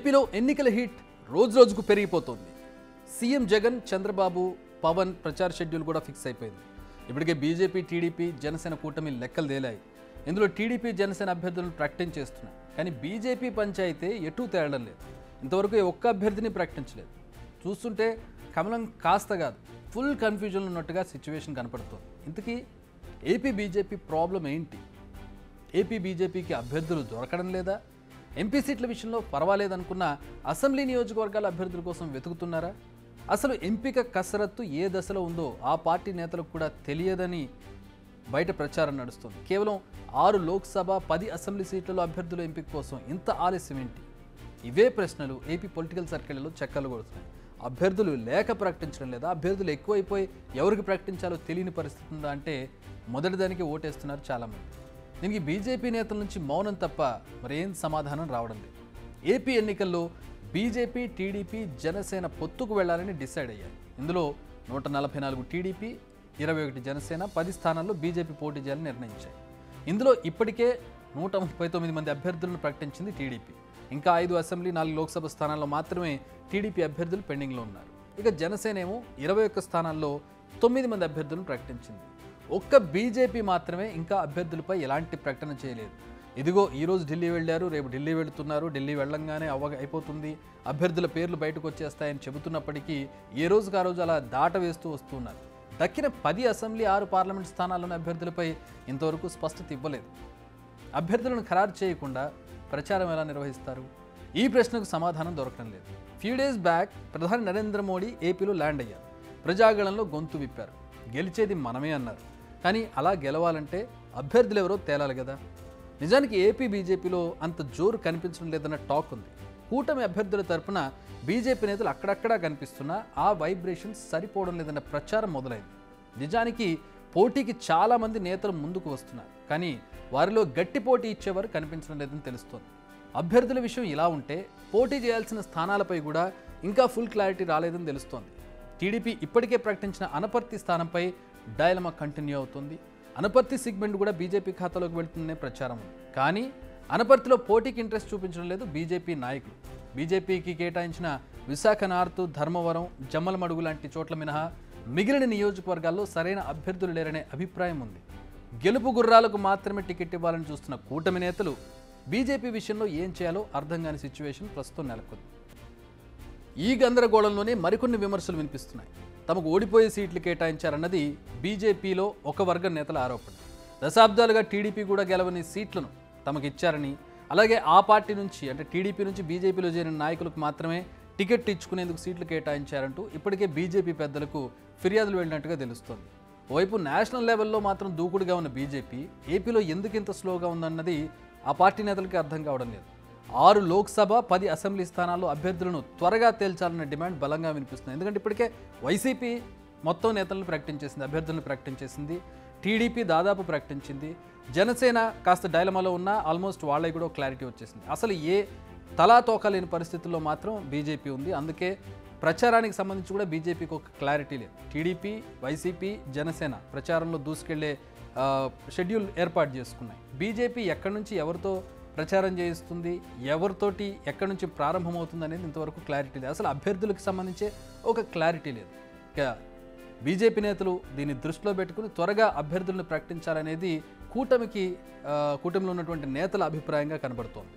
ఏపీలో ఎన్నికల హీట్ రోజుకు పెరిగిపోతోంది. సీఎం జగన్, చంద్రబాబు, పవన్ ప్రచార షెడ్యూల్ కూడా ఫిక్స్ అయిపోయింది. ఇప్పటికే బీజేపీ, టీడీపీ, జనసేన కూటమి లెక్కలు తేలాయి. ఇందులో టీడీపీ, జనసేన అభ్యర్థులను ప్రకటించేస్తున్నాయి. కానీ బీజేపీ పంచాయితీ ఎటూ తేలడం లేదు. ఇంతవరకు ఒక్క అభ్యర్థిని ప్రకటించలేదు. చూస్తుంటే కమలం కాస్త కాదు, ఫుల్ కన్ఫ్యూజన్ ఉన్నట్టుగా సిచ్యువేషన్ కనపడుతుంది. ఇంతకీ ఏపీ బీజేపీ ప్రాబ్లం ఏంటి? ఏపీ బీజేపీకి అభ్యర్థులు దొరకడం లేదా? ఎంపీ సీట్ల విషయంలో పర్వాలేదనుకున్న అసెంబ్లీ నియోజకవర్గాల అభ్యర్థుల కోసం వెతుకుతున్నారా? అసలు ఎంపిక కసరత్తు ఏ దశలో ఉందో ఆ పార్టీ నేతలకు కూడా తెలియదని బయట ప్రచారం నడుస్తుంది. కేవలం 6 లోక్సభ, 10 అసెంబ్లీ సీట్లలో అభ్యర్థుల ఎంపిక కోసం ఇంత ఆలస్యం ఏంటి? ఇవే ప్రశ్నలు ఏపీ పొలిటికల్ సర్కిళ్లలో చక్కర్లు కొడుతున్నాయి. అభ్యర్థులు లేక ప్రకటించడం లేదా? అభ్యర్థులు ఎక్కువైపోయి ఎవరికి ప్రకటించాలో తెలియని పరిస్థితి ఉందా అంటే మొదటిదానికి ఓటేస్తున్నారు చాలామంది. దీనికి బీజేపీ నేతల నుంచి మౌనం తప్ప మరేం సమాధానం రావడం లేదు. ఏపీ ఎన్నికల్లో బీజేపీ, టీడీపీ, జనసేన పొత్తుకు వెళ్లాలని డిసైడ్ అయ్యారు. ఇందులో 144 టీడీపీ, 21 జనసేన, 10 స్థానాల్లో బీజేపీ పోటీ చేయాలని నిర్ణయించాయి. ఇందులో ఇప్పటికే 139 మంది అభ్యర్థులను ప్రకటించింది టీడీపీ. ఇంకా 5 అసెంబ్లీ, 4 లోక్సభ స్థానాల్లో మాత్రమే టీడీపీ అభ్యర్థులు పెండింగ్లో ఉన్నారు. ఇక జనసేన ఏమో 21 స్థానాల్లో 9 మంది అభ్యర్థులను ప్రకటించింది. ఒక్క బీజేపీ మాత్రమే ఇంకా అభ్యర్థులపై ఎలాంటి ప్రకటన చేయలేదు. ఇదిగో ఈరోజు ఢిల్లీ వెళ్ళారు, రేపు ఢిల్లీ వెళుతున్నారు, ఢిల్లీ వెళ్ళంగానే అయిపోతుంది, అభ్యర్థుల పేర్లు బయటకు వచ్చేస్తాయని చెబుతున్నప్పటికీ ఏ రోజుకు ఆ రోజు అలా దాట వేస్తూ వస్తున్నారు. దక్కిన 10 అసెంబ్లీ, 6 పార్లమెంట్ స్థానాల్లోని అభ్యర్థులపై ఇంతవరకు స్పష్టత ఇవ్వలేదు. అభ్యర్థులను ఖరారు చేయకుండా ప్రచారం ఎలా నిర్వహిస్తారు? ఈ ప్రశ్నకు సమాధానం దొరకడం లేదు. ఫ్యూ డేస్ బ్యాక్ ప్రధాని నరేంద్ర మోడీ ఏపీలో ల్యాండ్ అయ్యారు. ప్రజాగళంలో గొంతు విప్పారు. గెలిచేది మనమే అన్నారు. కానీ అలా గెలవాలంటే అభ్యర్థులు ఎవరో తేలాలి కదా. నిజానికి ఏపీ బీజేపీలో అంత జోరు కనిపించడం లేదన్న టాక్ ఉంది. కూటమి అభ్యర్థుల తరపున బీజేపీ నేతలు అక్కడక్కడా కనిపిస్తున్నా ఆ వైబ్రేషన్స్ సరిపోవడం లేదన్న ప్రచారం మొదలైంది. నిజానికి పోటీకి చాలామంది నేతలు ముందుకు వస్తున్నారు. కానీ వారిలో గట్టి పోటీ ఇచ్చేవారు కనిపించడం లేదని తెలుస్తోంది. అభ్యర్థుల విషయం ఇలా ఉంటే పోటీ చేయాల్సిన స్థానాలపై కూడా ఇంకా ఫుల్ క్లారిటీ రాలేదని తెలుస్తోంది. టీడీపీ ఇప్పటికే ప్రకటించిన అనపర్తి స్థానంపై డైలమా కంటిన్యూ అవుతుంది. అనపర్తి సెగ్మెంట్ కూడా బీజేపీ ఖాతాలోకి వెళ్తుందనే ప్రచారం ఉంది. కానీ అనపర్తిలో పోటీకి ఇంట్రెస్ట్ చూపించడం లేదు బీజేపీ నాయకులు. బీజేపీకి కేటాయించిన విశాఖ నార్త్, ధర్మవరం, జమ్మలమడుగు లాంటి చోట్ల మినహా మిగిలిన నియోజకవర్గాల్లో సరైన అభ్యర్థులు లేరనే అభిప్రాయం ఉంది. గెలుపు గుర్రాలకు మాత్రమే టికెట్ ఇవ్వాలని చూస్తున్న కూటమి నేతలు బీజేపీ విషయంలో ఏం చేయాలో అర్థం కాని సిచ్యువేషన్ ప్రస్తుతం నెలకొంది. ఈ గందరగోళంలోనే మరికొన్ని విమర్శలు వినిపిస్తున్నాయి. తమకు ఓడిపోయే సీట్లు కేటాయించారన్నది బీజేపీలో ఒక వర్గం నేతల ఆరోపణ. దశాబ్దాలుగా టీడీపీ కూడా గెలవని సీట్లను తమకు ఇచ్చారని, అలాగే ఆ పార్టీ నుంచి అంటే టీడీపీ నుంచి బీజేపీలో చేరిన నాయకులకు మాత్రమే టికెట్ ఇచ్చుకునేందుకు సీట్లు కేటాయించారంటూ ఇప్పటికే బీజేపీ పెద్దలకు ఫిర్యాదులు వెళ్ళినట్టుగా తెలుస్తోంది. ఓవైపు నేషనల్ లెవెల్లో మాత్రం దూకుడుగా ఉన్న బీజేపీ ఏపీలో ఎందుకు ఇంత స్లోగా ఉందన్నది ఆ పార్టీ నేతలకి అర్థం కావడం లేదు. 6 లోక్సభ, 10 అసెంబ్లీ స్థానాల్లో అభ్యర్థులను త్వరగా తేల్చాలన్న డిమాండ్ బలంగా వినిపిస్తుంది. ఎందుకంటే ఇప్పటికే వైసీపీ మొత్తం నేతలను ప్రకటించేసింది, అభ్యర్థులను ప్రకటించేసింది. టీడీపీ దాదాపు ప్రకటించింది. జనసేన కాస్త డైలమాలో ఉన్న ఆల్మోస్ట్ వాళ్ళకి కూడా క్లారిటీ వచ్చేసింది. అసలు ఏ తలా తోక లేని పరిస్థితుల్లో మాత్రం బీజేపీ ఉంది. అందుకే ప్రచారానికి సంబంధించి కూడా బీజేపీకి ఒక క్లారిటీ లేదు. టీడీపీ, వైసీపీ, జనసేన ప్రచారంలో దూసుకెళ్లే షెడ్యూల్ ఏర్పాటు చేసుకున్నాయి. బీజేపీ ఎక్కడి నుంచి ఎవరితో ప్రచారం చేయిస్తుంది, ఎవరితోటి ఎక్కడి నుంచి ప్రారంభమవుతుంది అనేది ఇంతవరకు క్లారిటీ లేదు. అసలు అభ్యర్థులకు సంబంధించే ఒక క్లారిటీ లేదు. ఇక బీజేపీ నేతలు దీన్ని దృష్టిలో పెట్టుకుని త్వరగా అభ్యర్థులను ప్రకటించాలనేది కూటమిలో ఉన్నటువంటి నేతల అభిప్రాయంగా కనబడుతోంది.